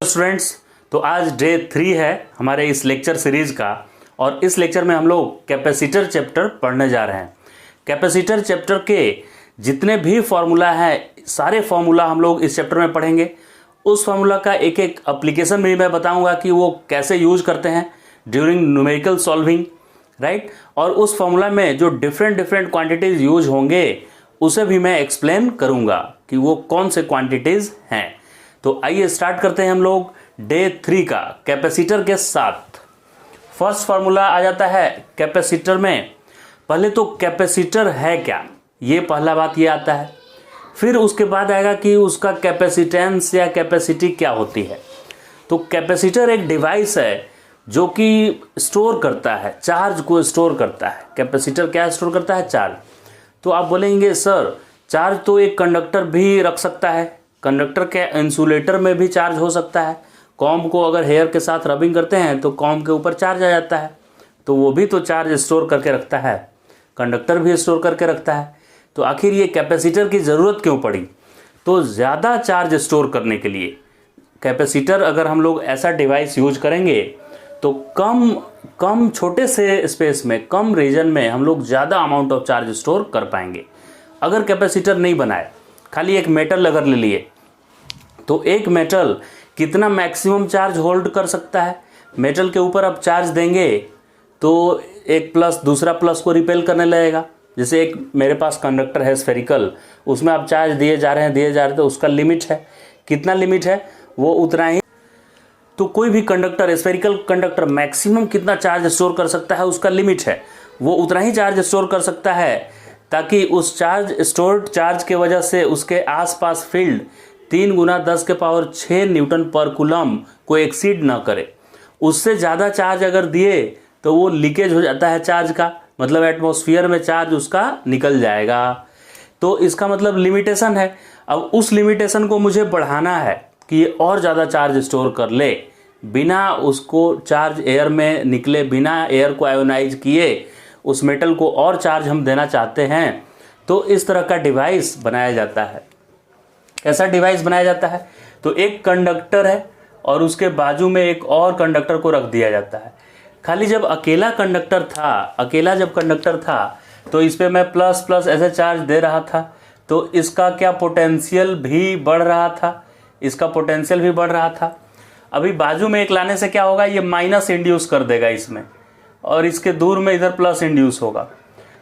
Students, तो आज day 3 है हमारे इस लेक्चर सीरीज का और इस लेक्चर में हम लोग कैपेसिटर चैप्टर पढ़ने जा रहे हैं। कैपेसिटर चैप्टर के जितने भी फॉर्मूला हैं सारे फॉर्मूला हम लोग इस चैप्टर में पढ़ेंगे। उस फॉर्मूला का एक एक एप्लीकेशन भी मैं बताऊंगा कि वो कैसे यूज करते हैं ड्यूरिंग न्यूमेरिकल सॉल्विंग, राइट। और उस फॉर्मूला में जो डिफरेंट क्वांटिटीज यूज होंगे उसे भी मैं एक्सप्लेन करूंगा कि वो कौन से क्वांटिटीज हैं। तो आइए स्टार्ट करते हैं हम लोग डे 3 का कैपेसिटर के साथ। फर्स्ट फार्मूला आ जाता है कैपेसिटर में। पहले तो कैपेसिटर है क्या, ये पहला बात ये आता है। फिर उसके बाद आएगा कि उसका कैपेसिटेंस या कैपेसिटी क्या होती है। तो कैपेसिटर एक डिवाइस है जो कि स्टोर करता है, चार्ज को स्टोर करता है। कैपेसिटर क्या स्टोर करता है? चार्ज। तो आप बोलेंगे सर चार्ज तो एक कंडक्टर भी रख सकता है, कंडक्टर के इंसुलेटर में भी चार्ज हो सकता है। कॉम्ब को अगर हेयर के साथ रबिंग करते हैं तो कॉम्ब के ऊपर चार्ज आ जाता है, तो वो भी तो चार्ज स्टोर करके रखता है, कंडक्टर भी स्टोर करके रखता है। तो आखिर ये कैपेसिटर की ज़रूरत क्यों पड़ी? तो ज़्यादा चार्ज स्टोर करने के लिए कैपेसिटर अगर हम लोग ऐसा डिवाइस यूज करेंगे तो कम छोटे से स्पेस में, कम रीजन में हम लोग ज़्यादा अमाउंट ऑफ चार्ज स्टोर कर पाएंगे। अगर कैपेसिटर नहीं बनाए, खाली एक मेटल अगर ले लिए तो एक मेटल कितना मैक्सिमम चार्ज होल्ड कर सकता है? मेटल के ऊपर आप चार्ज देंगे तो एक प्लस दूसरा प्लस को रिपेल करने लगेगा। जैसे एक मेरे पास कंडक्टर है स्फेरिकल, उसमें आप चार्ज दिए जा रहे हैं तो उसका लिमिट है। कितना लिमिट है? वो उतना ही। तो कोई भी कंडक्टर, स्फेरिकल कंडक्टर मैक्सिमम कितना चार्ज स्टोर कर सकता है उसका लिमिट है। वो उतना ही चार्ज स्टोर कर सकता है ताकि उस स्टोर्ड चार्ज के वजह से उसके आसपास फील्ड 3 × 10⁶ न्यूटन पर कूलम को एक्सीड ना करे। उससे ज़्यादा चार्ज अगर दिए तो वो लीकेज हो जाता है चार्ज का, मतलब एटमॉस्फेयर में चार्ज उसका निकल जाएगा। तो इसका मतलब लिमिटेशन है। अब उस लिमिटेशन को मुझे बढ़ाना है कि ये और ज़्यादा चार्ज स्टोर कर ले, बिना उसको चार्ज एयर में निकले, बिना एयर को आयोनाइज किए उस मेटल को और चार्ज हम देना चाहते हैं। तो इस तरह का डिवाइस बनाया जाता है। कैसा डिवाइस बनाया जाता है? तो एक कंडक्टर है और उसके बाजू में एक और कंडक्टर को रख दिया जाता है। खाली जब अकेला कंडक्टर था तो इस पे मैं प्लस प्लस ऐसे चार्ज दे रहा था तो इसका क्या पोटेंशियल भी बढ़ रहा था, अभी बाजू में एक लाने से क्या होगा, ये माइनस इंड्यूस कर देगा इसमें, और इसके दूर में इधर प्लस इंड्यूस होगा।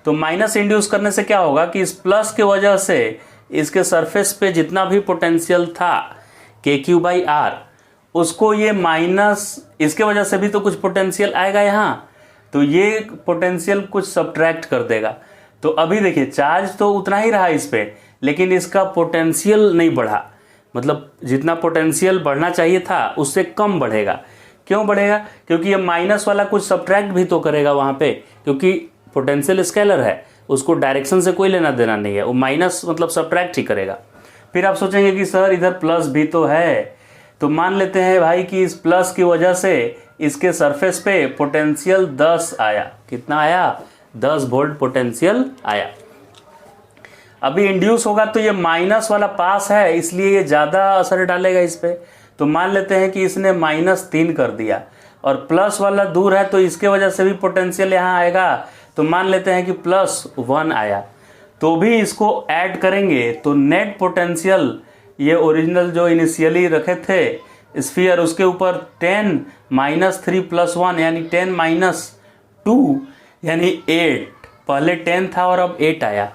तो माइनस इंड्यूस करने से क्या होगा कि इस प्लस के वजह से इसके सरफेस पे जितना भी पोटेंशियल था KQ/R, उसको ये माइनस, इसके वजह से भी तो कुछ पोटेंशियल आएगा यहाँ, तो ये पोटेंशियल कुछ सब्ट्रैक्ट कर देगा। तो अभी देखिए चार्ज तो उतना ही रहा इस पे, लेकिन इसका पोटेंशियल नहीं बढ़ा, मतलब जितना पोटेंशियल बढ़ना चाहिए था उससे कम बढ़ेगा। क्यों बढ़ेगा? क्योंकि ये माइनस वाला कुछ सब्ट्रैक्ट भी तो करेगा वहाँ पे, क्योंकि पोटेंशियल स्केलर है, उसको डायरेक्शन से कोई लेना देना नहीं है, वो माइनस मतलब सब्ट्रैक्ट ही करेगा। फिर आप सोचेंगे कि सर इधर प्लस भी तो है, तो मान लेते हैं भाई कि इस प्लस की वजह से इसके सरफेस पे पोटेंशियल 10 आया। कितना आया? 10 वोल्ट पोटेंशियल आया। अभी इंड्यूस होगा तो ये माइनस वाला पास है, इसलिए ये ज़्यादा असर डालेगा इस पे। तो मान लेते हैं कि इसने -3 कर दिया और प्लस वाला दूर है तो इसके वजह से भी पोटेंशियल यहाँ आएगा। तो मान लेते हैं कि +1 आया, तो भी इसको ऐड करेंगे तो नेट पोटेंशियल, ये ओरिजिनल जो इनिशियली रखे थे स्फीयर, उसके ऊपर 10 - 3 + 1 यानी 10 - 2 यानी 8। पहले 10 था और अब 8 आया,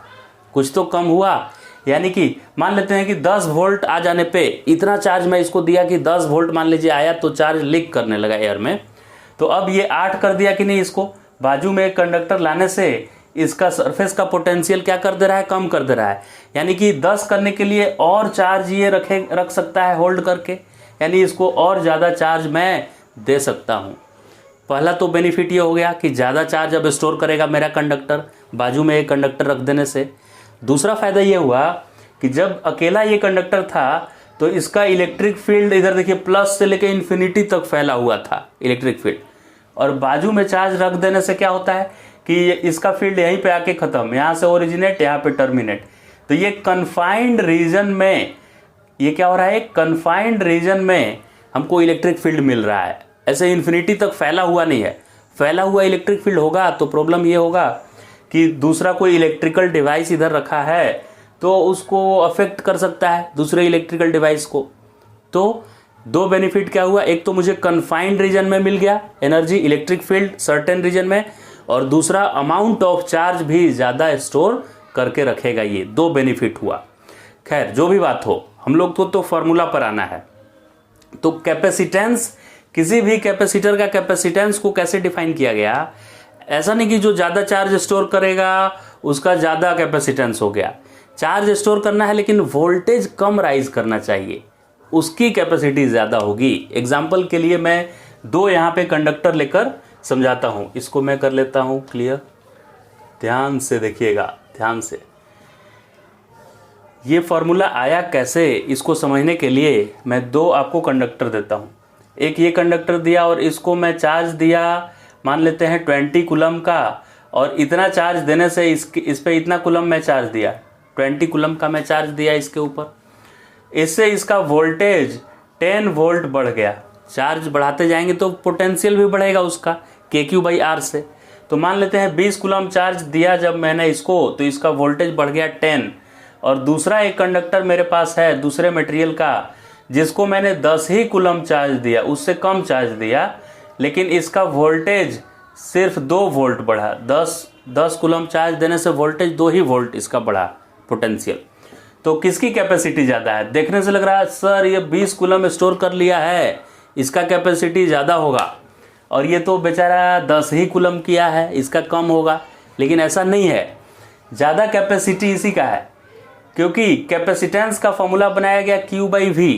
कुछ तो कम हुआ। यानी कि मान लेते हैं कि 10 वोल्ट आ जाने पे, इतना चार्ज मैं इसको दिया कि 10 वोल्ट मान लीजिए आया, तो चार्ज लीक करने लगा एयर में। तो अब ये 8 कर दिया कि नहीं, इसको बाजू में एक कंडक्टर लाने से इसका सरफेस का पोटेंशियल क्या कर दे रहा है? कम कर दे रहा है। यानी कि 10 करने के लिए और चार्ज ये रख सकता है होल्ड करके, यानी इसको और ज़्यादा चार्ज मैं दे सकता हूँ। पहला तो बेनिफिट ये हो गया कि ज़्यादा चार्ज अब स्टोर करेगा मेरा कंडक्टर, बाजू में एक कंडक्टर रख देने से। दूसरा फायदा ये हुआ कि जब अकेला ये कंडक्टर था तो इसका इलेक्ट्रिक फील्ड, इधर देखिए प्लस से लेकर इन्फिनिटी तक फैला हुआ था इलेक्ट्रिक फील्ड, और बाजू में चार्ज रख देने से क्या होता है कि इसका फील्ड यहीं पे आके खत्म, यहाँ से ओरिजिनेट, यहाँ पे टर्मिनेट। तो ये कन्फाइंड रीजन में, ये क्या हो रहा है, कन्फाइंड रीजन में हमको इलेक्ट्रिक फील्ड मिल रहा है, ऐसे इन्फिनिटी तक फैला हुआ नहीं है। फैला हुआ इलेक्ट्रिक फील्ड होगा तो प्रॉब्लम ये होगा कि दूसरा कोई इलेक्ट्रिकल डिवाइस इधर रखा है तो उसको अफेक्ट कर सकता है दूसरे इलेक्ट्रिकल डिवाइस को। तो दो बेनिफिट क्या हुआ, एक तो मुझे कन्फाइंड रीजन में मिल गया energy, electric field certain region में, और दूसरा अमाउंट ऑफ चार्ज भी ज़्यादा स्टोर करके रखेगा। ये दो बेनिफिट हुआ। खैर जो भी बात हो, हम लोग को तो फॉर्मूला पर आना है। तो कैपेसिटेंस, किसी भी कैपेसिटर का कैपेसिटेंस को कैसे डिफाइन किया गया, ऐसा नहीं कि जो ज़्यादा चार्ज स्टोर करेगा उसका ज़्यादा कैपेसिटेंस हो गया। चार्ज स्टोर करना है लेकिन वोल्टेज कम राइज करना चाहिए, उसकी कैपेसिटी ज़्यादा होगी। एग्जाम्पल के लिए मैं दो यहाँ पे कंडक्टर लेकर समझाता हूँ। इसको मैं कर लेता हूँ क्लियर, ध्यान से देखिएगा, ध्यान से। ये फॉर्मूला आया कैसे, इसको समझने के लिए मैं दो आपको कंडक्टर देता हूँ। एक ये कंडक्टर दिया और इसको मैं चार्ज दिया, मान लेते हैं 20 कूलम का, और इतना चार्ज देने से इस पे इतना कूलम मैं चार्ज दिया, 20 कूलम का मैं चार्ज दिया इसके ऊपर। इससे इसका वोल्टेज 10 वोल्ट बढ़ गया। चार्ज बढ़ाते जाएंगे तो पोटेंशियल भी बढ़ेगा उसका KQ/R से। तो मान लेते हैं 20 कूलम चार्ज दिया जब मैंने इसको, तो इसका वोल्टेज बढ़ गया 10। और दूसरा एक कंडक्टर मेरे पास है दूसरे मटेरियल का, जिसको मैंने 10 ही कूलम चार्ज दिया, उससे कम चार्ज दिया, लेकिन इसका वोल्टेज सिर्फ 2 वोल्ट बढ़ा। 10 कूलम चार्ज देने से वोल्टेज 2 ही वोल्ट इसका बढ़ा पोटेंशियल। तो किसकी कैपेसिटी ज़्यादा है? देखने से लग रहा है सर ये 20 कूलम स्टोर कर लिया है, इसका कैपेसिटी ज़्यादा होगा, और ये तो बेचारा 10 ही कूलम किया है, इसका कम होगा। लेकिन ऐसा नहीं है, ज़्यादा कैपेसिटी इसी का है, क्योंकि कैपेसिटेंस का फॉर्मूला बनाया गया Q/V,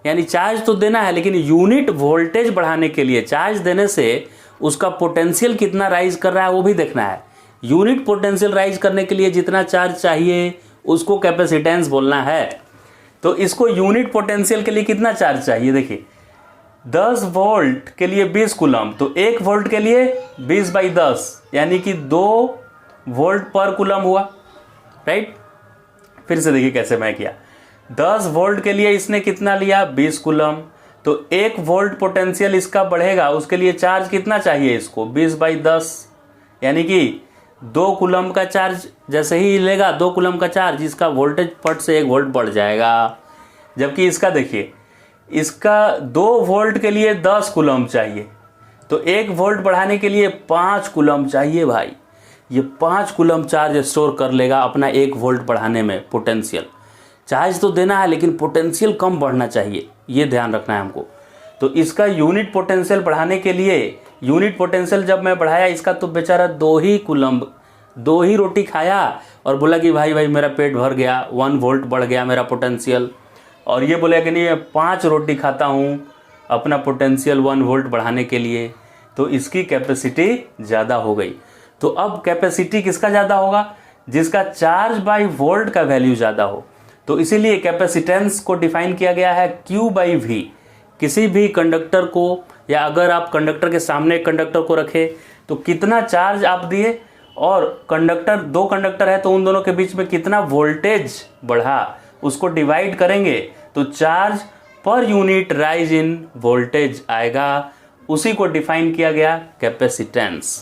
यानी चार्ज तो देना है लेकिन यूनिट वोल्टेज बढ़ाने के लिए चार्ज देने से उसका पोटेंशियल कितना राइज कर रहा है वो भी देखना है। यूनिट पोटेंशियल राइज करने के लिए जितना चार्ज चाहिए उसको कैपेसिटेंस बोलना है। तो इसको यूनिट पोटेंशियल के लिए कितना चार्ज चाहिए, देखिए 10 वोल्ट के लिए 20 कूलम, तो 1 वोल्ट के लिए 20/10 यानी कि 2 वोल्ट पर कूलम हुआ, राइट। फिर से देखिए कैसे मैं किया, 10 वोल्ट के लिए इसने कितना लिया 20 कूलम, तो 1 वोल्ट पोटेंशियल इसका बढ़ेगा, उसके लिए चार्ज कितना चाहिए इसको 20/10 यानी कि 2 कूलम का चार्ज जैसे ही लेगा 2 कूलम का चार्ज, इसका वोल्टेज फट से 1 वोल्ट बढ़ जाएगा। जबकि इसका देखिए, इसका 2 वोल्ट के लिए 10 कूलम चाहिए, तो 1 वोल्ट बढ़ाने के लिए 5 कूलम चाहिए भाई। ये 5 कूलम चार्ज स्टोर कर लेगा अपना 1 वोल्ट बढ़ाने में पोटेंशियल। चार्ज तो देना है लेकिन पोटेंशियल कम बढ़ना चाहिए, ये ध्यान रखना है हमको। तो इसका यूनिट पोटेंशियल बढ़ाने के लिए, यूनिट पोटेंशियल जब मैं बढ़ाया इसका, तो बेचारा 2 ही कूलम, 2 ही रोटी खाया और बोला कि भाई मेरा पेट भर गया, 1 वोल्ट बढ़ गया मेरा पोटेंशियल। और ये बोला कि नहीं मैं 5 रोटी खाता हूँ अपना पोटेंशियल 1 वोल्ट बढ़ाने के लिए, तो इसकी कैपेसिटी ज़्यादा हो गई। तो अब कैपेसिटी किसका ज़्यादा होगा, जिसका चार्ज बाई वोल्ट का वैल्यू ज़्यादा हो। तो इसीलिए कैपेसिटेंस को डिफाइन किया गया है Q/V। किसी भी कंडक्टर को, या अगर आप कंडक्टर के सामने कंडक्टर को रखें तो कितना चार्ज आप दिए, और कंडक्टर 2 कंडक्टर है तो उन दोनों के बीच में कितना वोल्टेज बढ़ा, उसको डिवाइड करेंगे तो charge per unit rise in voltage आएगा। उसी को डिफाइन किया गया कैपेसिटेंस।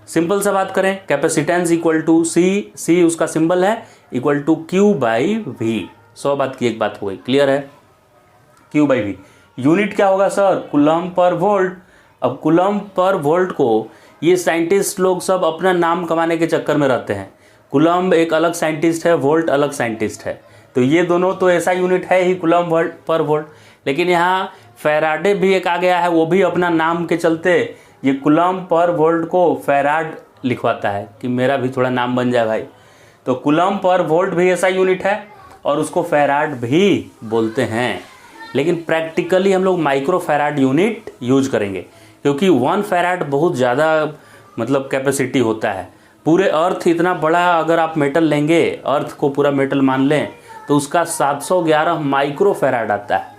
सिंपल सा बात करें, कैपेसिटेंस इक्वल टू सी उसका सिंबल है, इक्वल टू Q/V। 100 बात की एक बात हो गई, क्लियर है। Q/V यूनिट क्या होगा सर, कूलम पर वोल्ट। अब कूलम पर वोल्ट को ये साइंटिस्ट लोग सब अपना नाम कमाने के चक्कर में रहते हैं। कूलम एक अलग साइंटिस्ट है, वोल्ट अलग साइंटिस्ट है, तो ये दोनों तो ऐसा यूनिट है ही कूलम पर वोल्ट। लेकिन यहाँ फैराडे भी एक आ गया है, वो भी अपना नाम के चलते ये कूलम पर वोल्ट को फैराड लिखवाता है कि मेरा भी थोड़ा नाम बन जाए भाई। तो कूलम पर वोल्ट भी ऐसा यूनिट है और उसको फैराड भी बोलते हैं। लेकिन प्रैक्टिकली हम लोग माइक्रो फैराड यूनिट यूज करेंगे, क्योंकि 1 फैराड बहुत ज़्यादा मतलब कैपेसिटी होता है। पूरे अर्थ इतना बड़ा अगर आप मेटल लेंगे, अर्थ को पूरा मेटल मान लें, तो उसका 711 माइक्रो फैराड आता है।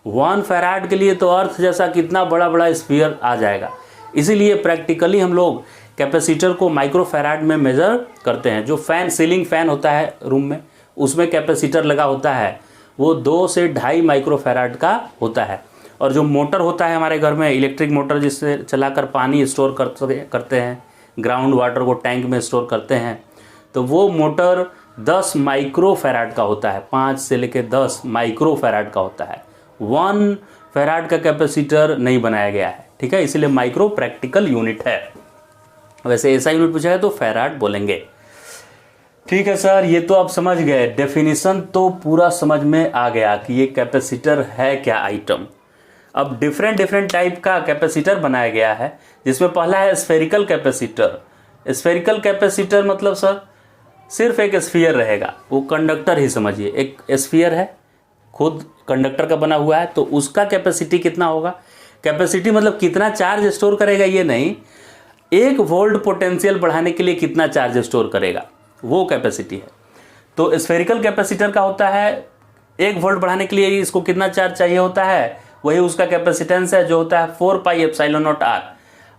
1 फैराड के लिए तो अर्थ जैसा कितना बड़ा बड़ा स्फीयर आ जाएगा। इसीलिए प्रैक्टिकली हम लोग कैपेसिटर को माइक्रो फैराड में मेज़र करते हैं। जो फैन, सीलिंग फैन होता है रूम में, उसमें कैपेसिटर लगा होता है, वो 2 से 2.5 माइक्रो फैराड का होता है। और जो मोटर होता है हमारे घर में, इलेक्ट्रिक मोटर जिससे चलाकर पानी स्टोर करते हैं, ग्राउंड वाटर को टैंक में स्टोर करते हैं, तो वो मोटर 10 माइक्रो फैराड का होता है। 5 से लेकर 10 माइक्रो फैराड का होता है। 1 फैराड का कैपेसिटर नहीं बनाया गया है, ठीक है, इसलिए माइक्रो प्रैक्टिकल यूनिट है। वैसे ऐसा यूनिट पूछा है तो फैराड बोलेंगे। ठीक है सर, ये तो आप समझ गए, डेफिनेशन तो पूरा समझ में आ गया कि ये कैपेसिटर है क्या आइटम। अब डिफरेंट टाइप का कैपेसिटर बनाया गया है, जिसमें पहला है स्फेरिकल कैपेसिटर। स्फेरिकल कैपेसिटर मतलब सर सिर्फ एक स्फीयर रहेगा, वो कंडक्टर ही समझिए, एक स्फीयर है खुद कंडक्टर का बना हुआ है, तो उसका कैपेसिटी कितना होगा। कैपेसिटी मतलब कितना चार्ज स्टोर करेगा ये नहीं, 1 वोल्ट पोटेंशियल बढ़ाने के लिए कितना चार्ज स्टोर करेगा, वो कैपेसिटी है। तो स्फेरिकल कैपेसिटर का होता है 1 वोल्ट बढ़ाने के लिए इसको कितना चार्ज चाहिए होता है, वही उसका कैपेसिटेंस है जो होता है 4 pi epsilon not R.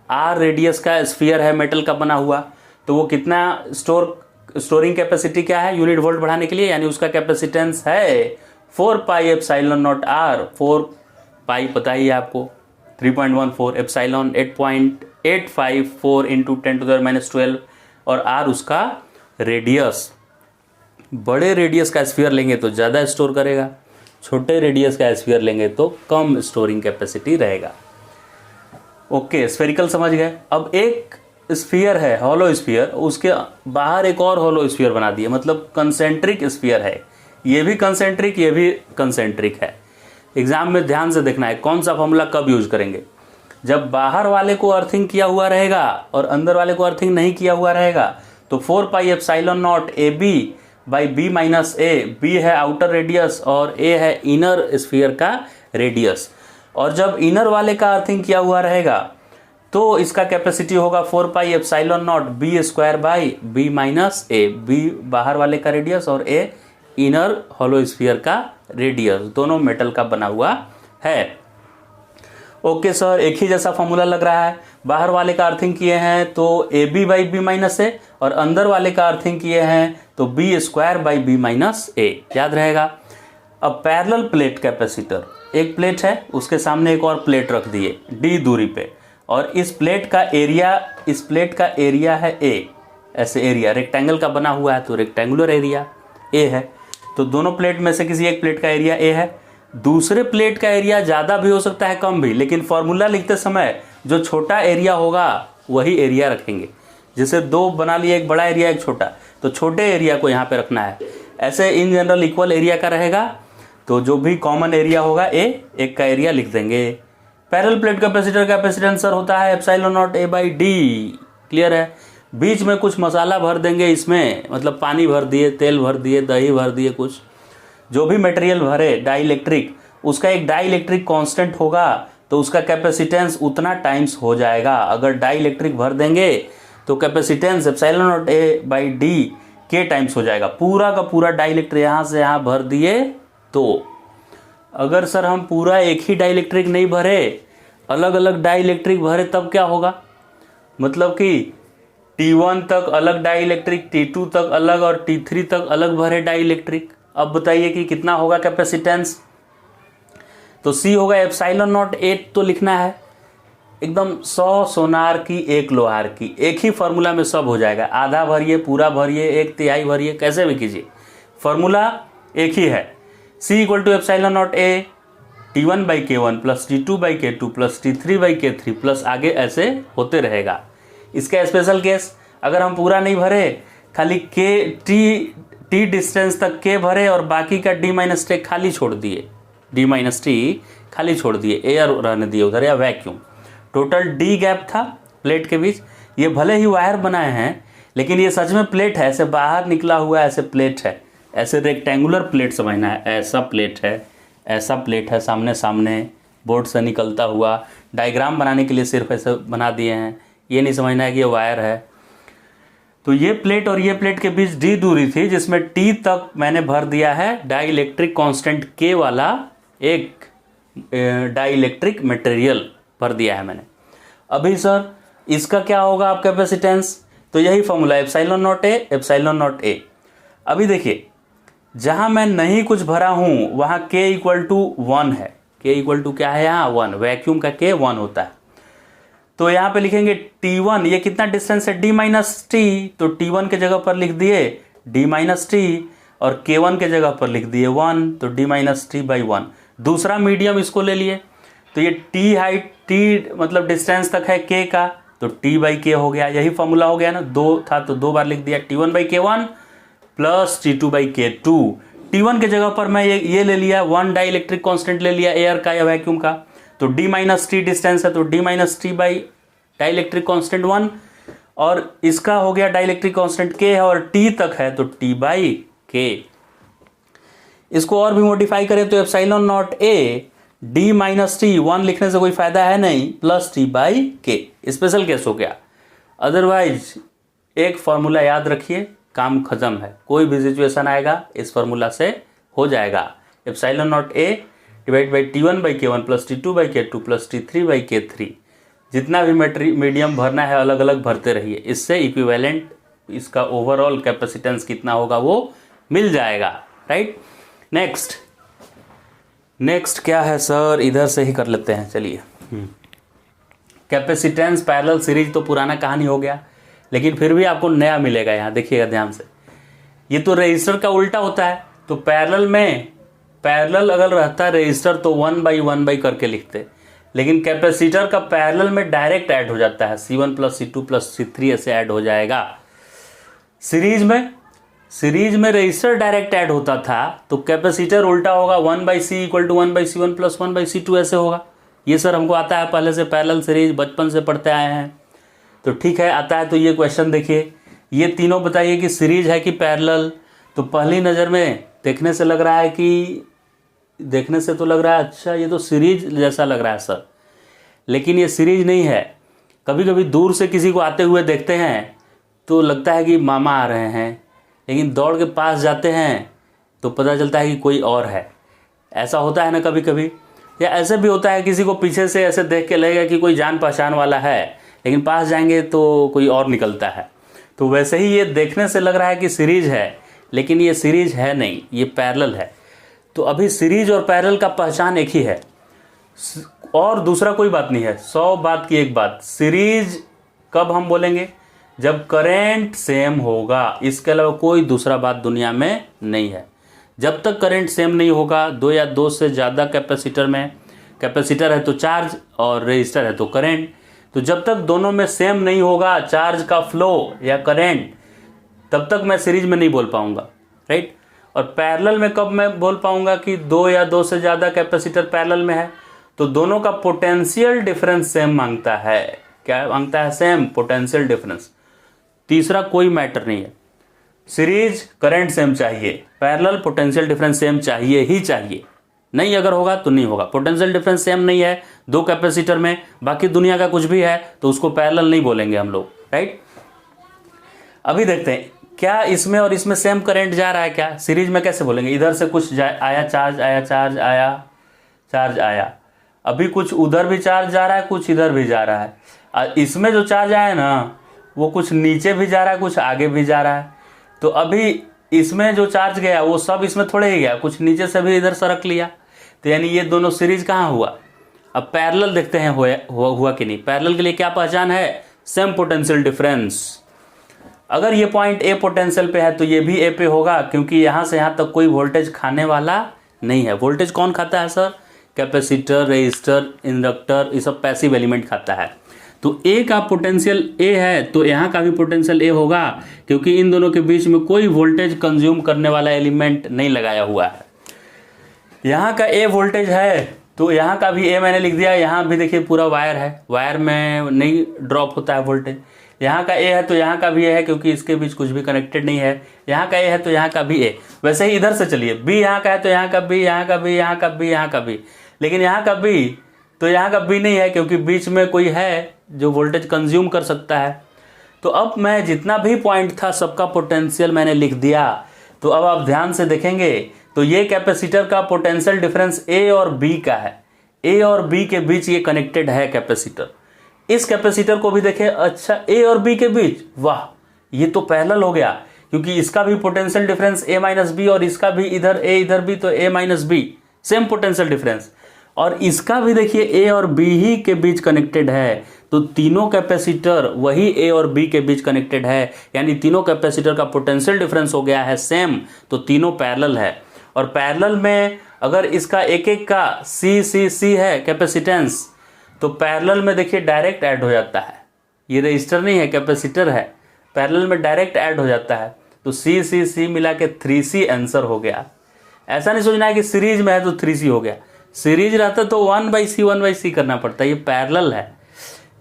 R radius का स्फीयर है मेटल का बना हुआ, तो वो कितना स्टोरिंग कैपेसिटी क्या है यूनिट वोल्ट बढ़ाने के लिए, यानी उसका कैपेसिटेंस है 4 पाई एप्सिलॉन नॉट आर। 4 पाई पता ही है आपको, 3.14, एप्सिलॉन 8.854 इंटू 10⁻12, और आर उसका रेडियस। बड़े रेडियस का स्फीयर लेंगे तो ज़्यादा स्टोर करेगा, छोटे रेडियस का स्फीयर लेंगे तो कम स्टोरिंग कैपेसिटी रहेगा। ओके, स्फेरिकल समझ गए। अब एक स्फीयर है हॉलो स्फीयर, उसके बाहर एक और हॉलो स्फीयर बना दिए, मतलब कंसेंट्रिक स्फीयर है। ये भी कंसेंट्रिक, ये भी कंसेंट्रिक है। एग्जाम में ध्यान से देखना है कौन सा फॉर्मूला कब यूज करेंगे। जब बाहर वाले को अर्थिंग किया हुआ रहेगा और अंदर वाले को अर्थिंग नहीं किया हुआ रहेगा, तो 4 pi epsilon not A B by B minus A. B है आउटर रेडियस और ए है इनर स्फीयर का रेडियस। और जब इनर वाले का अर्थिंग किया हुआ रहेगा तो इसका कैपेसिटी होगा 4 pi epsilon not B square by B minus A. B बाहर वाले का रेडियस और ए इनर हॉलो स्फीयर का रेडियस, दोनों मेटल का बना हुआ है। ओके सर, एक ही जैसा फॉर्मूला लग रहा है। बाहर वाले का अर्थिंग किए हैं तो A B by B minus A, और अंदर वाले का अर्थिंग किए हैं तो B square by B minus A, याद रहेगा। अब पैरेलल प्लेट कैपेसिटर, एक प्लेट है उसके सामने एक और प्लेट रख दिए डी दूरी पे, और इस प्लेट का एरिया है ए। ऐसे एरिया रेक्टेंगल का बना हुआ है तो रेक्टेंगुलर एरिया ए है। तो दोनों प्लेट में से किसी एक प्लेट का एरिया ए है। दूसरे प्लेट का एरिया ज़्यादा भी हो सकता है कम भी, लेकिन फॉर्मूला लिखते समय जो छोटा एरिया होगा वही एरिया रखेंगे। जैसे 2 बना लिए, एक बड़ा एरिया एक छोटा, तो छोटे एरिया को यहाँ पे रखना है। ऐसे इन जनरल इक्वल एरिया का रहेगा, तो जो भी कॉमन एरिया होगा ए, एक का एरिया लिख देंगे। पैरेलल प्लेट कैपेसिटर का कैपेसिटेंस सर होता है epsilon not a by D, clear है। बीच में कुछ मसाला भर देंगे इसमें, मतलब पानी भर दिए, तेल भर दिए, दही भर दिए, कुछ जो भी मटेरियल भरे डाइलेक्ट्रिक, उसका एक डाइलेक्ट्रिक कांस्टेंट होगा तो उसका कैपेसिटेंस उतना टाइम्स हो जाएगा। अगर डाइलेक्ट्रिक भर देंगे तो capacitance epsilon not a by D के टाइम्स हो जाएगा। पूरा का पूरा डाइलेक्ट्रिक यहाँ से यहाँ भर दिए तो, अगर सर हम पूरा एक ही डाइलेक्ट्रिक नहीं भरे, अलग अलग डाइलेक्ट्रिक भरे, तब क्या होगा, मतलब कि T1 तक अलग डाइलेक्ट्रिक, T2 तक अलग और T3 तक अलग भरे डाइलेक्ट्रिक। अब बताइए कि कितना होगा कैपेसिटेंस। तो C होगा एप्सिलॉन नॉट 8 तो लिखना है, एकदम 100 सोनार की 1 लोहार की। एक ही फार्मूला में सब हो जाएगा, आधा भरिए, पूरा भरिए, 1/3 भरिए, कैसे भी कीजिए, फार्मूला एक ही है। C equal to epsilon not A T1 by K1 plus T2 by K2 plus T3 by K3 plus आगे ऐसे होते रहेगा। इसका स्पेशल केस, अगर हम पूरा नहीं भरे, खाली टी डिस्टेंस तक के भरे और बाकी का D माइनस टी खाली छोड़ दिए, D माइनस टी खाली छोड़ दिए, एयर रहने दिए उधर या वैक्यूम, टोटल D गैप था प्लेट के बीच। ये भले ही वायर बनाए हैं लेकिन ये सच में प्लेट है, ऐसे बाहर निकला हुआ ऐसे प्लेट है, ऐसे रेक्टेंगुलर प्लेट समझना है। ऐसा प्लेट है, ऐसा प्लेट है, सामने सामने बोर्ड से निकलता हुआ। डायग्राम बनाने के लिए सिर्फ ऐसे बना दिए हैं, ये नहीं समझना है कि ये वायर है। तो ये प्लेट और ये प्लेट के बीच D दूरी थी, जिसमें T तक मैंने भर दिया है डाइलेक्ट्रिक कांस्टेंट K वाला एक डाइलेक्ट्रिक मटेरियल भर दिया है मैंने। अभी सर इसका क्या होगा आप कैपेसिटेंस, तो यही formula epsilon not A epsilon not a. अभी देखिए, जहां मैं नहीं कुछ भरा हूं वहां K इक्वल टू 1 है, K इक्वल टू क्या है यहाँ 1, वैक्यूम का K 1 होता है। तो यहाँ पे लिखेंगे T1, ये कितना डिस्टेंस है D माइनस टी, तो T1 के जगह पर लिख दिए D माइनस टी और K1 के जगह पर लिख दिए 1, तो D माइनस टी बाई 1। दूसरा मीडियम इसको ले लिए, तो ये T हाइट T मतलब डिस्टेंस तक है K का, तो T बाई K हो गया, यही फॉर्मूला हो गया ना, 2 था तो 2 बार लिख दिया T1 by K1 plus T2 by K2। T1 के जगह पर मैं ये ले लिया 1 डाई इलेक्ट्रिक कॉन्स्टेंट ले लिया एयर का या वैक्यूम का, तो D माइनस टी डिस्टेंस है तो D minus t by dielectric constant 1, और इसका हो गया डाई इलेक्ट्रिक कॉन्स्टेंट K है और T तक है तो T बाई K। इसको और भी मॉडिफाई करें तो epsilon not A D minus T, 1 लिखने से कोई फायदा है नहीं, plus T by K। Special case हो गया, अदरवाइज एक फॉर्मूला याद रखिए, काम खत्म है। कोई भी सिचुएशन आएगा इस फॉर्मूला से हो जाएगा। Epsilon not A divide by T1 by K1 plus T2 by K2 plus T3 by K3। जितना भी मीडियम भरना है अलग अलग भरते रहिए, इससे इक्विवेलेंट इसका ओवरऑल कैपेसिटेंस कितना होगा वो मिल जाएगा, राइट। नेक्स्ट क्या है सर, इधर से ही कर लेते हैं, चलिए। कैपेसिटेंस पैरेलल सीरीज तो पुराना कहानी हो गया, लेकिन फिर भी आपको नया मिलेगा यहाँ, देखिएगा ध्यान से। ये तो रजिस्टर का उल्टा होता है, तो पैरेलल अगर रहता है रजिस्टर तो 1 बाई 1 बाई करके लिखते, लेकिन कैपेसिटर का पैरेलल में डायरेक्ट ऐड हो जाता है, C1 plus C2 plus C3 ऐसे ऐड हो जाएगा। सीरीज में रजिस्टर डायरेक्ट ऐड होता था तो कैपेसिटर उल्टा होगा, 1 by C equal to 1 by C1 plus 1 by C2 ऐसे होगा। ये सर हमको आता है पहले से, पैरेलल सीरीज बचपन से पढ़ते आए हैं, तो ठीक है आता है। तो ये क्वेश्चन देखिए, ये तीनों बताइए कि सीरीज है कि पैरेलल। तो पहली नज़र में देखने से लग रहा है अच्छा ये तो सीरीज जैसा लग रहा है सर, लेकिन ये सीरीज नहीं है। कभी कभी दूर से किसी को आते हुए देखते हैं तो लगता है कि मामा आ रहे हैं, लेकिन दौड़ के पास जाते हैं तो पता चलता है कि कोई और है। ऐसा होता है ना कभी कभी, या ऐसे भी होता है किसी को पीछे से ऐसे देख के लगेगा कि कोई जान पहचान वाला है, लेकिन पास जाएंगे तो कोई और निकलता है। तो वैसे ही ये देखने से लग रहा है कि सीरीज है, लेकिन ये सीरीज है नहीं, ये पैरेलल है। तो अभी सीरीज और पैरेलल का पहचान एक ही है और दूसरा कोई बात नहीं है। 100 बात की एक बात, सीरीज कब हम बोलेंगे, जब करंट सेम होगा, इसके अलावा कोई दूसरा बात दुनिया में नहीं है। जब तक करंट सेम नहीं होगा, 2 या 2 से ज़्यादा कैपेसिटर में, कैपेसिटर है तो चार्ज और रेजिस्टर है तो करंट, तो जब तक दोनों में सेम नहीं होगा चार्ज का फ्लो या करंट, तब तक मैं सीरीज में नहीं बोल पाऊंगा, राइट। और पैरेलल में कब मैं बोल पाऊंगा कि 2 या 2 से ज़्यादा कैपेसिटर पैरेलल में है, तो दोनों का पोटेंशियल डिफरेंस सेम मांगता है। क्या मांगता है? Same potential difference. तीसरा कोई मैटर नहीं है, सीरीज करंट सेम चाहिए, पैरेलल पोटेंशियल डिफरेंस सेम चाहिए ही चाहिए, नहीं अगर होगा तो नहीं होगा। पोटेंशियल डिफरेंस सेम नहीं है 2 कैपेसिटर में, बाकी दुनिया का कुछ भी है तो उसको पैरेलल नहीं बोलेंगे हम लोग, राइट। अभी देखते हैं क्या इसमें और इसमें सेम करंट जा रहा है क्या, सीरीज में कैसे बोलेंगे। इधर से कुछ आया चार्ज आया, चार्ज आया, चार्ज आया, अभी कुछ उधर भी चार्ज जा रहा है, कुछ इधर भी जा रहा है। इसमें जो चार्ज आया ना वो कुछ नीचे भी जा रहा है, कुछ आगे भी जा रहा है। तो अभी इसमें जो चार्ज गया वो सब इसमें थोड़े ही गया, कुछ नीचे से भी इधर सरक लिया, तो यानी ये दोनों सीरीज कहाँ हुआ। अब पैरेलल देखते हैं हुआ कि नहीं। पैरेलल के लिए क्या पहचान है? Same potential difference. अगर ये पॉइंट ए पोटेंशियल पे है तो ये भी ए पे होगा, क्योंकि यहाँ से यहाँ तक कोई वोल्टेज खाने वाला नहीं है। वोल्टेज कौन खाता है सर? कैपेसिटर, रेजिस्टर, इंडक्टर, ये सब पैसिव एलिमेंट खाता है। तो ए का पोटेंशियल ए है तो यहाँ का भी पोटेंशियल ए होगा, क्योंकि इन दोनों के बीच में कोई वोल्टेज कंज्यूम करने वाला एलिमेंट नहीं लगाया हुआ है। यहाँ का ए वोल्टेज है तो यहाँ का भी ए मैंने लिख दिया। यहाँ भी देखिए पूरा वायर है, वायर में नहीं ड्रॉप होता है वोल्टेज। यहाँ का ए है तो यहाँ का भी ए है, क्योंकि इसके बीच कुछ भी कनेक्टेड नहीं है। यहाँ का ए है तो यहाँ का भी ए। वैसे ही इधर से चलिए, बी यहाँ का है तो यहाँ का बी, यहाँ का बी, यहाँ का बी, यहाँ का बी, लेकिन यहाँ का बी तो यहाँ का बी नहीं है, क्योंकि बीच में कोई है जो वोल्टेज कंज्यूम कर सकता है। तो अब मैं जितना भी पॉइंट था सबका पोटेंशियल मैंने लिख दिया। तो अब आप ध्यान से देखेंगे तो ये कैपेसिटर का पोटेंशियल डिफरेंस ए और बी का है। ए और बी के बीच ये कनेक्टेड है कैपेसिटर। इस कैपेसिटर को भी देखें, अच्छा ए और बी के बीच, वाह ये तो पैरेलल हो गया, क्योंकि इसका भी potential difference A minus B और इसका भी इधर ए इधर भी, तो A minus B, same potential difference. और इसका भी देखिए ए और बी ही के बीच कनेक्टेड है, तो तीनों कैपेसिटर वही ए और बी के बीच कनेक्टेड है, यानी तीनों कैपेसिटर का पोटेंशियल डिफरेंस हो गया है सेम, तो तीनों पैरेलल है। और पैरेलल में अगर इसका एक एक का सी है कैपेसिटेंस, तो पैरेलल में देखिए डायरेक्ट ऐड हो जाता है, ये रजिस्टर नहीं है कैपेसिटर है, पैरेलल में डायरेक्ट ऐड हो जाता है, तो सी मिला के 3C आंसर हो गया। ऐसा नहीं सोचना है कि सीरीज में है तो 3C हो गया, सीरीज रहता तो 1/C करना पड़ता है, ये पैरेलल है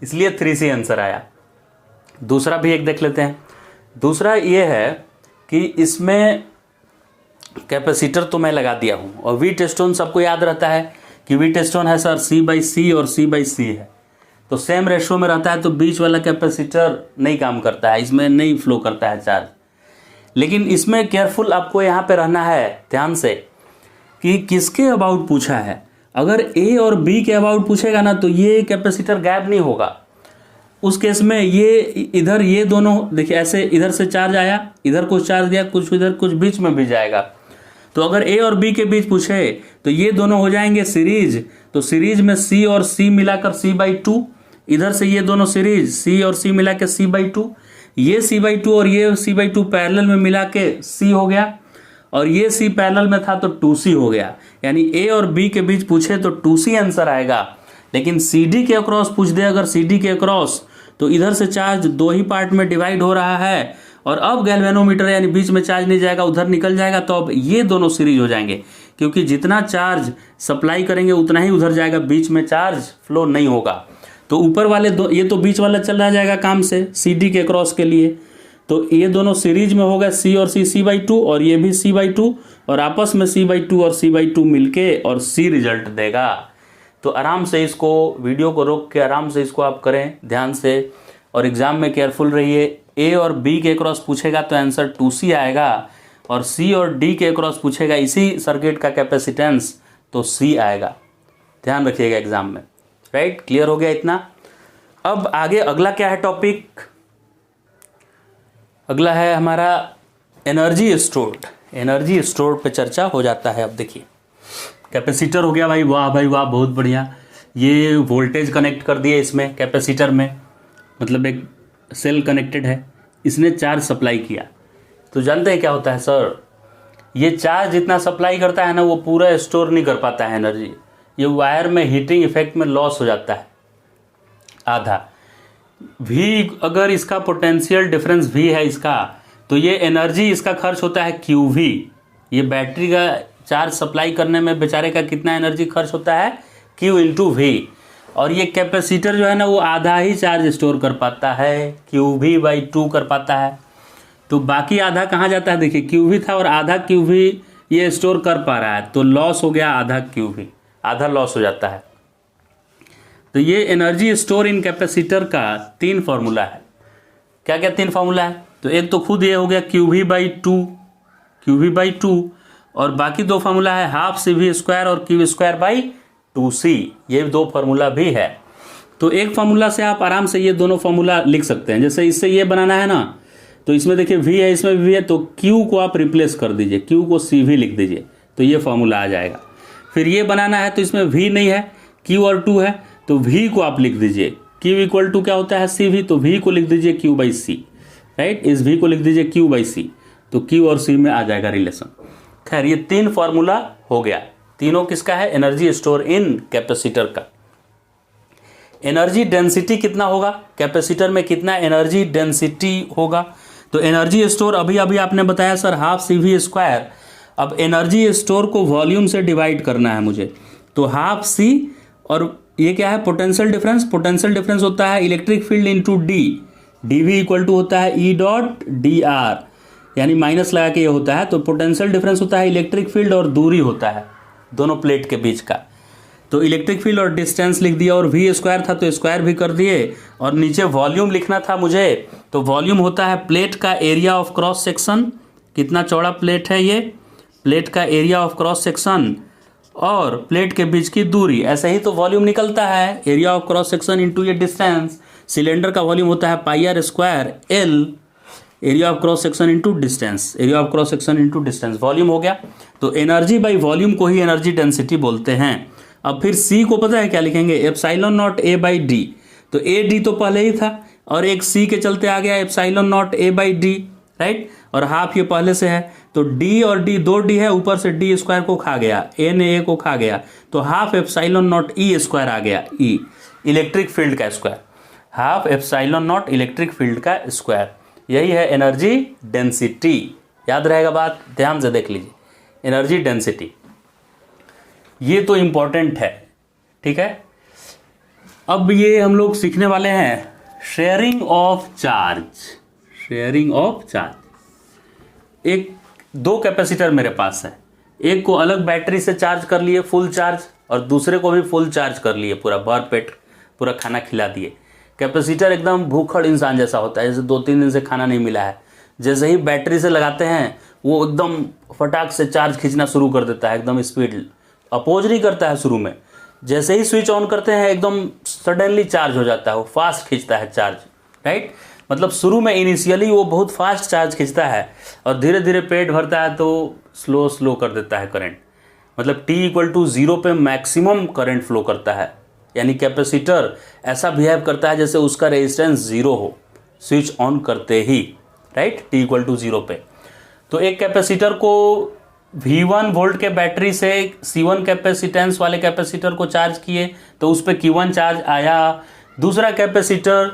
इसलिए 3C आंसर आया। दूसरा भी एक देख लेते हैं। दूसरा ये है कि इसमें कैपेसिटर तो मैं लगा दिया हूँ, और वी टेस्टोन सबको याद रहता है कि वी टेस्टोन है सर C/C और C/C है, तो सेम रेशो में रहता है, तो बीच वाला कैपेसिटर नहीं काम करता है, इसमें नहीं फ्लो करता है चार्ज। लेकिन इसमें केयरफुल आपको यहाँ पे रहना है ध्यान से कि किसके अबाउट पूछा है। अगर ए और बी के अबाउट पूछेगा ना तो ये कैपेसिटर गायब नहीं होगा, उस केस में ये इधर ये दोनों देखिए ऐसे इधर से चार्ज आया, इधर कुछ चार्ज दिया, कुछ इधर कुछ बीच में भी जाएगा। तो अगर ए और बी के बीच पूछे तो ये दोनों हो जाएंगे सीरीज, तो सीरीज में C और C मिलाकर C/2, इधर से ये दोनों सीरीज C और C मिला के C/2, ये C/2 और ये C/2 पैरेलल में मिला के C हो गया, और ये C पैरेलल में था तो 2C हो गया। यानी A और B के बीच पूछे तो 2C आंसर आएगा। लेकिन CD के अक्रॉस पूछ दे अगर CD के अक्रॉस, तो इधर से चार्ज दो ही पार्ट में डिवाइड हो रहा है, और अब गैल्वेनोमीटर यानी बीच में चार्ज नहीं जाएगा, उधर निकल जाएगा, तो अब ये दोनों सीरीज हो जाएंगे, क्योंकि जितना चार्ज सप्लाई करेंगे उतना ही उधर जाएगा, बीच में चार्ज फ्लो नहीं होगा। तो ऊपर वाले दो, ये तो बीच वाला चल रहा जाएगा काम से CD के क्रॉस के लिए, तो ये दोनों सीरीज में होगा C और C C/2, और ये भी C/2, और आपस में C/2 और C/2 मिलके और C रिजल्ट देगा। तो आराम से इसको वीडियो को रोक के आराम से इसको आप करें ध्यान से, और एग्जाम में केयरफुल रहिए। A और B के क्रॉस पूछेगा तो आंसर 2C आएगा, और C और D के क्रॉस पूछेगा इसी सर्किट का कैपेसिटेंस तो C आएगा। ध्यान रखिएगा एग्जाम में। राइट, क्लियर हो गया इतना। अब आगे अगला क्या है टॉपिक, अगला है हमारा एनर्जी स्टोर्ड। एनर्जी स्टोर्ड पे चर्चा हो जाता है। अब देखिए कैपेसिटर हो गया भाई, वाह भाई वाह, बहुत बढ़िया। ये वोल्टेज कनेक्ट कर दिए इसमें कैपेसिटर में, मतलब एक सेल कनेक्टेड है, इसने चार्ज सप्लाई किया। तो जानते हैं क्या होता है सर, ये चार्ज जितना सप्लाई करता है ना वो पूरा स्टोर नहीं कर पाता है एनर्जी, ये वायर में हीटिंग इफेक्ट में लॉस हो जाता है आधा। भी अगर इसका पोटेंशियल डिफरेंस भी है इसका, तो ये एनर्जी इसका खर्च होता है QV। ये बैटरी का चार्ज सप्लाई करने में बेचारे का कितना एनर्जी खर्च होता है, Q/V। और ये कैपेसिटर जो है ना वो आधा ही चार्ज स्टोर कर पाता है, QV/2 कर पाता है। तो बाकी आधा कहाँ जाता है, देखिए QV था और आधा QV ये स्टोर कर पा रहा है, तो लॉस हो गया आधा QV, आधा लॉस हो जाता है। तो ये एनर्जी स्टोर इन कैपेसिटर का 3 फार्मूला है। क्या क्या 3 फार्मूला है, तो एक तो खुद ये हो गया QV/2, और बाकी 2 फार्मूला है हाफ CV² और Q²/2C, ये 2 फार्मूला भी है। तो एक फार्मूला से आप आराम से ये दोनों फार्मूला लिख सकते हैं। जैसे इससे ये बनाना है ना, तो इसमें देखिए V है, इसमें भी V है, तो Q को आप रिप्लेस कर दीजिए, Q को CV लिख दीजिए, तो ये फार्मूला आ जाएगा। फिर ये बनाना है तो इसमें V नहीं है, Q और 2 है, तो V को आप लिख दीजिए, Q = क्या होता है CV, तो V को लिख दीजिए Q/C। राइट, इस V को लिख दीजिए Q/C, तो Q और C में आ जाएगा रिलेशन। खैर ये 3 फार्मूला हो गया, तीनों किसका है, एनर्जी स्टोर इन कैपेसिटर का। एनर्जी डेंसिटी कितना होगा, कैपेसिटर में कितना एनर्जी डेंसिटी होगा, तो एनर्जी स्टोर अभी अभी आपने बताया सर हाफ CV²। अब एनर्जी स्टोर को वॉल्यूम से डिवाइड करना है मुझे, तो हाफ C, और ये क्या है, पोटेंशियल डिफरेंस। पोटेंशियल डिफरेंस होता है electric field into D, dV = होता है E.dr, यानी माइनस लगा के ये होता है। तो पोटेंशियल डिफरेंस होता है इलेक्ट्रिक फील्ड और दूरी होता है दोनों प्लेट के बीच का। तो इलेक्ट्रिक फील्ड और डिस्टेंस लिख दिया, और V² था तो स्क्वायर भी कर दिए, और नीचे वॉल्यूम लिखना था मुझे, तो वॉल्यूम होता है प्लेट का एरिया ऑफ क्रॉस सेक्शन, कितना चौड़ा प्लेट है ये, प्लेट का एरिया ऑफ क्रॉस सेक्शन और प्लेट के बीच की दूरी। ऐसे ही तो वॉल्यूम निकलता है, area of cross section into ये डिस्टेंस। सिलेंडर का वॉल्यूम होता है πr² L, area of cross section into distance, area of cross section into distance, volume हो गया। तो एनर्जी बाई वॉल्यूम को ही एनर्जी डेंसिटी बोलते हैं। अब फिर सी को पता है क्या लिखेंगे, epsilon not a by D. तो ए डी तो पहले ही था और एक सी के चलते आ गया epsilon not a by D, right. और हाफ ये पहले से है, तो डी और डी, दो डी है, ऊपर से डी स्क्वायर को खा गया, ए ने ए को खा गया, तो half epsilon naught E square आ गया, ई इलेक्ट्रिक फील्ड का square, half epsilon naught electric field का स्क्वायर। यही है एनर्जी डेंसिटी। याद रहेगा बात, ध्यान से देख लीजिए, एनर्जी डेंसिटी ये तो इंपॉर्टेंट है, ठीक है। अब ये हम लोग सीखने वाले हैं sharing of charge. Sharing of charge, एक दो कैपेसिटर मेरे पास है, एक को अलग बैटरी से चार्ज कर लिए फुल चार्ज और दूसरे को भी फुल चार्ज कर लिए, पूरा भर पेट पूरा खाना खिला दिए। कैपेसिटर एकदम भूखड़ इंसान जैसा होता है, जैसे 2-3 दिन से खाना नहीं मिला है। जैसे ही बैटरी से लगाते हैं वो एकदम फटाक से चार्ज खींचना शुरू कर देता है, एकदम स्पीड, अपोज नहीं करता है शुरू में। जैसे ही स्विच ऑन करते हैं एकदम सडनली चार्ज हो जाता है, वो फास्ट खींचता है चार्ज, राइट। मतलब शुरू में इनिशियली वो बहुत फास्ट चार्ज खींचता है और धीरे धीरे पेट भरता है तो स्लो स्लो कर देता है करंट। मतलब t इक्वल टू 0 पे मैक्सिमम करंट फ्लो करता है, यानी कैपेसिटर ऐसा बिहेव करता है जैसे उसका रेजिस्टेंस 0 हो स्विच ऑन करते ही, राइट, t इक्वल टू 0 पे। तो एक कैपेसिटर को V1 वोल्ट के बैटरी से C1 कैपेसिटेंस वाले कैपेसिटर को चार्ज किए तो उस पर Q1 चार्ज आया। दूसरा कैपेसिटर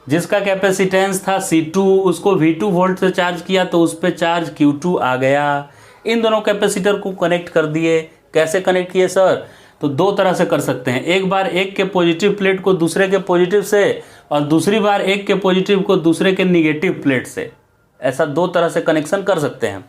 जिसका कैपेसिटेंस था C2 उसको V2 वोल्ट से चार्ज किया तो उस पर चार्ज Q2 आ गया। इन दोनों कैपेसिटर को कनेक्ट कर दिए। कैसे कनेक्ट किए सर? तो दो तरह से कर सकते हैं, एक बार एक के पॉजिटिव प्लेट को दूसरे के पॉजिटिव से और दूसरी बार एक के पॉजिटिव को दूसरे के निगेटिव प्लेट से। ऐसा दो तरह से कनेक्शन कर सकते हैं।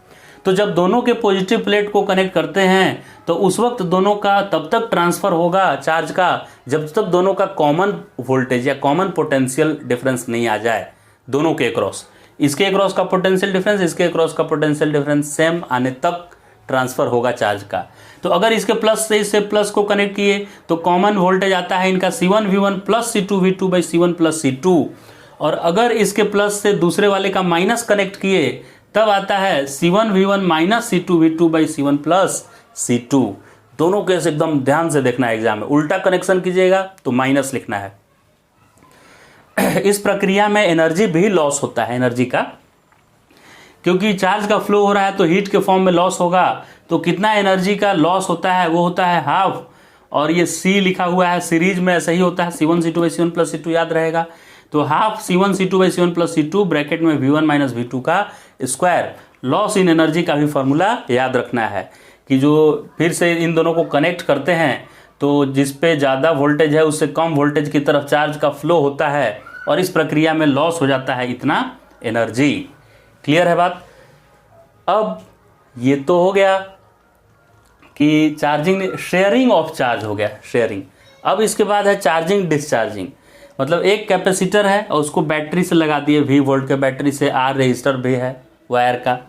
तो जब दोनों के पॉजिटिव प्लेट को कनेक्ट करते हैं तो उस वक्त दोनों का तब तक ट्रांसफर होगा चार्ज का जब तक दोनों का कॉमन वोल्टेज या कॉमन पोटेंशियल डिफरेंस नहीं आ जाए दोनों के अक्रॉस। इसके अक्रॉस का पोटेंशियल डिफरेंस, इसके अक्रॉस का पोटेंशियल डिफरेंस सेम आने तक ट्रांसफर होगा चार्ज का। तो अगर इसके प्लस से इससे प्लस को कनेक्ट किए तो कॉमन वोल्टेज आता है इनका C1V1 plus C2V2 by C1 plus C2। और अगर इसके प्लस से दूसरे वाले का माइनस कनेक्ट किए तब आता है C1V1 minus C2V2 by C1 plus C2। दोनों केस एकदम ध्यान से देखना है एग्जाम में, उल्टा कनेक्शन कीजिएगा तो माइनस लिखना है। इस प्रक्रिया में एनर्जी भी लॉस होता है, एनर्जी का, क्योंकि चार्ज का फ्लो हो रहा है तो हीट के फॉर्म में लॉस होगा। तो कितना एनर्जी का लॉस होता है वो होता है हाफ। और ये C लिखा हुआ है सीरीज में ऐसा ही होता है, C1 C2 by C1 plus C2 याद रहेगा। तो half C1 C2 by C1 plus C2 bracket में V1 माइनस V2 का स्क्वायर। लॉस इन एनर्जी का भी फॉर्मूला याद रखना है कि जो फिर से इन दोनों को कनेक्ट करते हैं तो जिस पे ज़्यादा वोल्टेज है उससे कम वोल्टेज की तरफ चार्ज का फ्लो होता है और इस प्रक्रिया में लॉस हो जाता है इतना एनर्जी। क्लियर है बात? अब ये तो हो गया कि चार्जिंग, शेयरिंग ऑफ चार्ज हो गया, शेयरिंग। अब इसके बाद है चार्जिंग डिस्चार्जिंग। मतलब एक कैपेसिटर है और उसको बैटरी से लगा दिए, V वोल्ट के बैटरी से, R रजिस्टर भी है वायर का।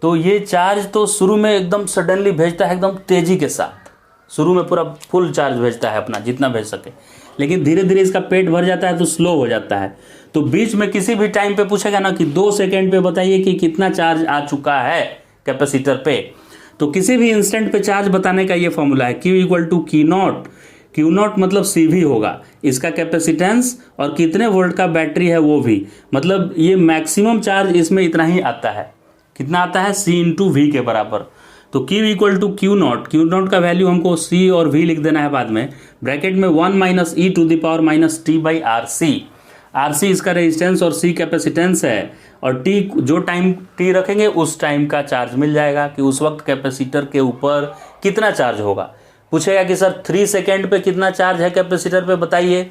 तो ये चार्ज तो शुरू में एकदम सडनली भेजता है, एकदम तेजी के साथ शुरू में पूरा फुल चार्ज भेजता है अपना जितना भेज सके, लेकिन धीरे धीरे इसका पेट भर जाता है तो स्लो हो जाता है। तो बीच में किसी भी टाइम पे पूछेगा ना कि 2 सेकेंड पे बताइए कि कितना चार्ज आ चुका है कैपेसिटर पे, तो किसी भी इंस्टेंट पे चार्ज बताने का ये फॉर्मूला है, Q equal to Q0। Q0 मतलब CV होगा, इसका कैपेसिटेंस और कितने वोल्ट का बैटरी है वो भी। मतलब ये मैक्सिमम चार्ज इसमें इतना ही आता है। कितना आता है? C इंटू V के बराबर। तो Q equal to Q0, Q0 का वैल्यू हमको C और V लिख देना है बाद में, ब्रैकेट में 1 minus E to the power minus T by RC। RC इसका रेजिस्टेंस और C कैपेसिटेंस है और T जो टाइम T रखेंगे उस टाइम का चार्ज मिल जाएगा कि उस वक्त कैपेसिटर के ऊपर कितना चार्ज होगा। पूछेगा कि सर 3 सेकेंड पे कितना चार्ज है कैपेसिटर पे बताइए,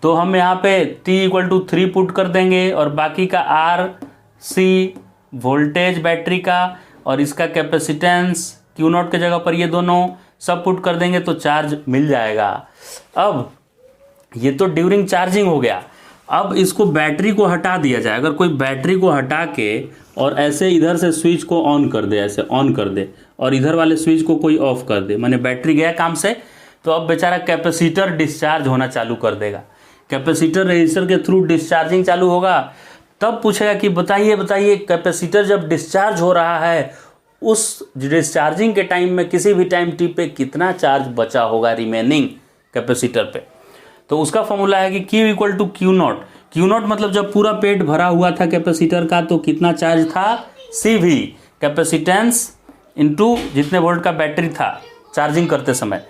तो हम यहाँ पे T इक्वल टू 3 पुट कर देंगे और बाकी का RC वोल्टेज बैटरी का और इसका कैपेसिटेंस Q0 के जगह पर ये दोनों सब पुट कर देंगे तो चार्ज मिल जाएगा। अब ये तो ड्यूरिंग चार्जिंग हो गया। अब इसको बैटरी को हटा दिया जाए। अगर कोई बैटरी को हटा के और ऐसे इधर से स्विच को ऑन कर दे, ऐसे ऑन कर दे और इधर वाले स्विच को कोई ऑफ कर दे, माने बैटरी गया काम से, तो अब बेचारा कैपेसिटर डिस्चार्ज होना चालू कर देगा। कैपेसिटर रजिस्टर के थ्रू डिस्चार्जिंग चालू होगा। तब पूछेगा कि बताइए कैपेसिटर जब डिस्चार्ज हो रहा है उस डिस्चार्जिंग के टाइम में किसी भी टाइम टी पे कितना चार्ज बचा होगा रिमेनिंग कैपेसिटर पे। तो उसका फॉर्मूला है कि Q equal to Q naught. Q naught मतलब जब पूरा पेट भरा हुआ था कैपेसिटर का तो कितना चार्ज था, CV कैपेसिटेंस इंटू जितने वोल्ट का बैटरी था चार्जिंग करते समय,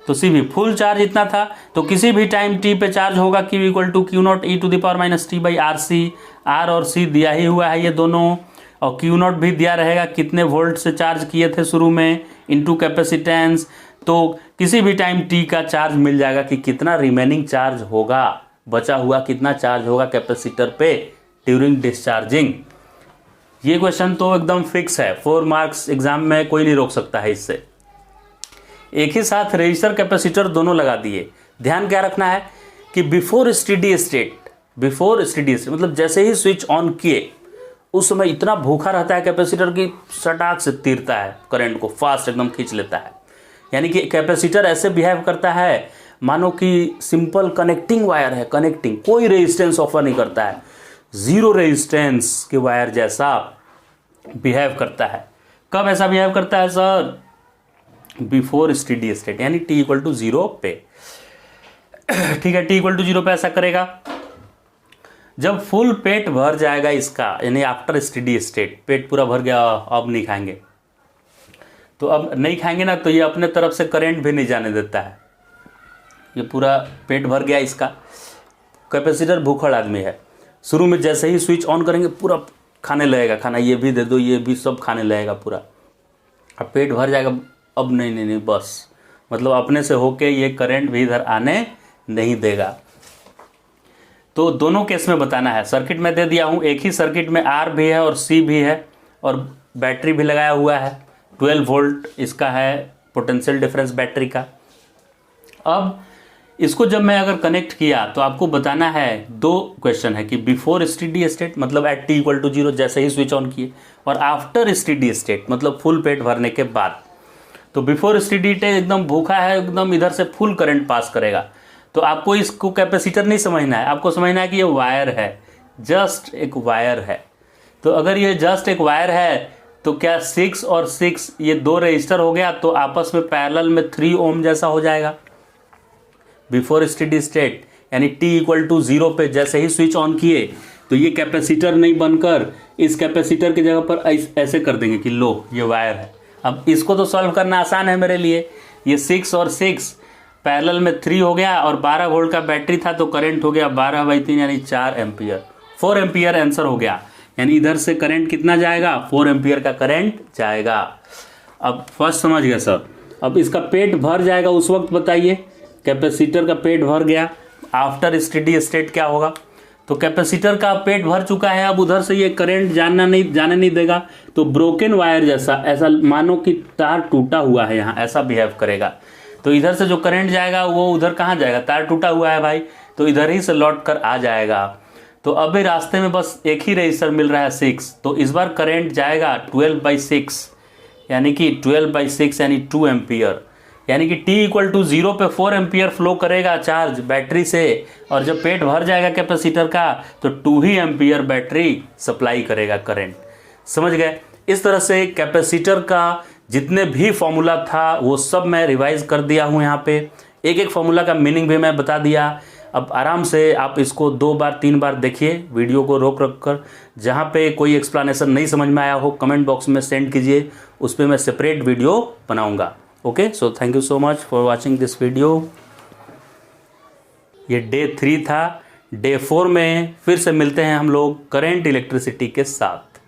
तो CV फुल चार्ज इतना था। तो किसी भी टाइम t पे चार्ज होगा Q equal to Q naught e to the power minus t by R C. R और C दिया ही हुआ है ये दोनों, और क्यू नॉट भी दिया रहेगा कितने वोल्ट से चार्ज किए थे शुरू में इंटू कैपेसिटेंस। तो किसी भी टाइम t का चार्ज मिल जाएगा कि कितना रिमेनिंग चार्ज होगा, बचा हुआ कितना चार्ज होगा कैपेसिटर पे ड्यूरिंग डिस्चार्जिंग। ये क्वेश्चन तो एकदम फिक्स है, 4 मार्क्स एग्जाम में कोई नहीं रोक सकता है इससे। एक ही साथ रेजिस्टर कैपेसिटर दोनों लगा दिए। ध्यान क्या रखना है कि बिफोर स्टेडी स्टेट मतलब जैसे ही स्विच ऑन किए उस समय इतना भूखा रहता है कैपेसिटर की, सटाक से तीरता है करंट को, फास्ट एकदम खींच लेता है। यानी कि कैपेसिटर ऐसे बिहेव करता है मानो कि सिंपल कनेक्टिंग वायर है, कनेक्टिंग, कोई रेजिस्टेंस ऑफर नहीं करता है, जीरो रेजिस्टेंस के वायर जैसा बिहेव करता है। कब ऐसा बिहेव करता है सर? बिफोर स्टेडी स्टेट, यानी t इक्वल टू 0 पे। ठीक है, t इक्वल टू 0 पे ऐसा करेगा। जब फुल पेट भर जाएगा इसका, यानी आफ्टर स्टेडी स्टेट पेट पूरा भर गया, अब नहीं खाएंगे, तो अब नहीं खाएंगे ना, तो ये अपने तरफ से करंट भी नहीं जाने देता है। ये पूरा पेट भर गया इसका, कैपेसिटर भूखड़ आदमी है, शुरू में जैसे ही स्विच ऑन करेंगे पूरा खाने लगेगा, खाना ये भी दे दो, ये भी सब खाने लगेगा पूरा। अब पेट भर जाएगा, अब नहीं बस, मतलब अपने से होके ये करंट भी इधर आने नहीं देगा। तो दोनों केस में बताना है। सर्किट में दे दिया हूँ, एक ही सर्किट में R भी है और C भी है और बैटरी भी लगाया हुआ है, 12 वोल्ट इसका है पोटेंशियल डिफरेंस बैटरी का। अब इसको जब मैं अगर कनेक्ट किया तो आपको बताना है, 2 क्वेश्चन है कि बिफोर स्टेडी स्टेट मतलब एट t इक्वल टू 0 जैसे ही स्विच ऑन किए, और आफ्टर स्टेडी स्टेट मतलब फुल पेट भरने के बाद। तो बिफोर स्टेडी स्टेट एकदम भूखा है, एकदम इधर से फुल करंट पास करेगा। तो आपको इसको कैपेसिटर नहीं समझना है, आपको समझना है कि ये वायर है, जस्ट एक वायर है। तो अगर ये जस्ट एक वायर है तो क्या 6 और 6 ये 2 रेजिस्टर हो गया, तो आपस में पैरेलल में 3 ओम जैसा हो जाएगा बिफोर स्टेडी स्टेट। यानी t इक्वल टू 0 पे जैसे ही स्विच ऑन किए तो ये कैपेसिटर नहीं बनकर इस कैपेसिटर की जगह पर ऐसे कर देंगे कि लो ये वायर है। अब इसको तो सॉल्व करना आसान है मेरे लिए। ये 6 और 6 पैरेलल में 3 हो गया और 12 वोल्ट का बैटरी था, तो करंट हो गया 12/3 यानी 4 एम्पियर, 4 एम्पियर आंसर हो गया। यानी इधर से करंट कितना जाएगा, 4 एम्पियर का करंट जाएगा। अब फर्स्ट समझ गया सर। अब इसका पेट भर जाएगा उस वक्त बताइए, कैपेसिटर का पेट भर गया, आफ्टर स्टेडी स्टेट क्या होगा? तो कैपेसिटर का पेट भर चुका है, अब उधर से ये करंट जाने नहीं देगा, तो ब्रोकन वायर जैसा, ऐसा मानो कि तार टूटा हुआ है यहाँ, ऐसा बिहेव करेगा। तो इधर से जो करंट जाएगा वो उधर कहाँ जाएगा, तार टूटा हुआ है भाई, तो इधर ही से लौट कर आ जाएगा। तो अभी रास्ते में बस एक ही रेजिस्टर मिल रहा है 6, तो इस बार करंट जाएगा 12/6 यानी कि 12/6 यानी 2 एम्पियर। यानी कि t इक्वल टू 0 पे 4 एम्पियर फ्लो करेगा चार्ज बैटरी से, और जब पेट भर जाएगा कैपेसिटर का तो 2 ही एम्पियर बैटरी सप्लाई करेगा करंट। समझ गए? इस तरह से कैपेसिटर का जितने भी फॉर्मूला था वो सब मैं रिवाइज कर दिया हूँ यहाँ पे, एक एक फॉर्मूला का मीनिंग भी मैं बता दिया। अब आराम से आप इसको 2 बार 3 बार देखिए, वीडियो को रोक कर। जहाँ पे कोई एक्सप्लेनेशन नहीं समझ में आया हो कमेंट बॉक्स में सेंड कीजिए, उस पर मैं सेपरेट वीडियो बनाऊंगा। Okay, so thank you so much for watching this video. ये डे 3 था। डे 4 में फिर से मिलते हैं हम लोग करंट इलेक्ट्रिसिटी के साथ।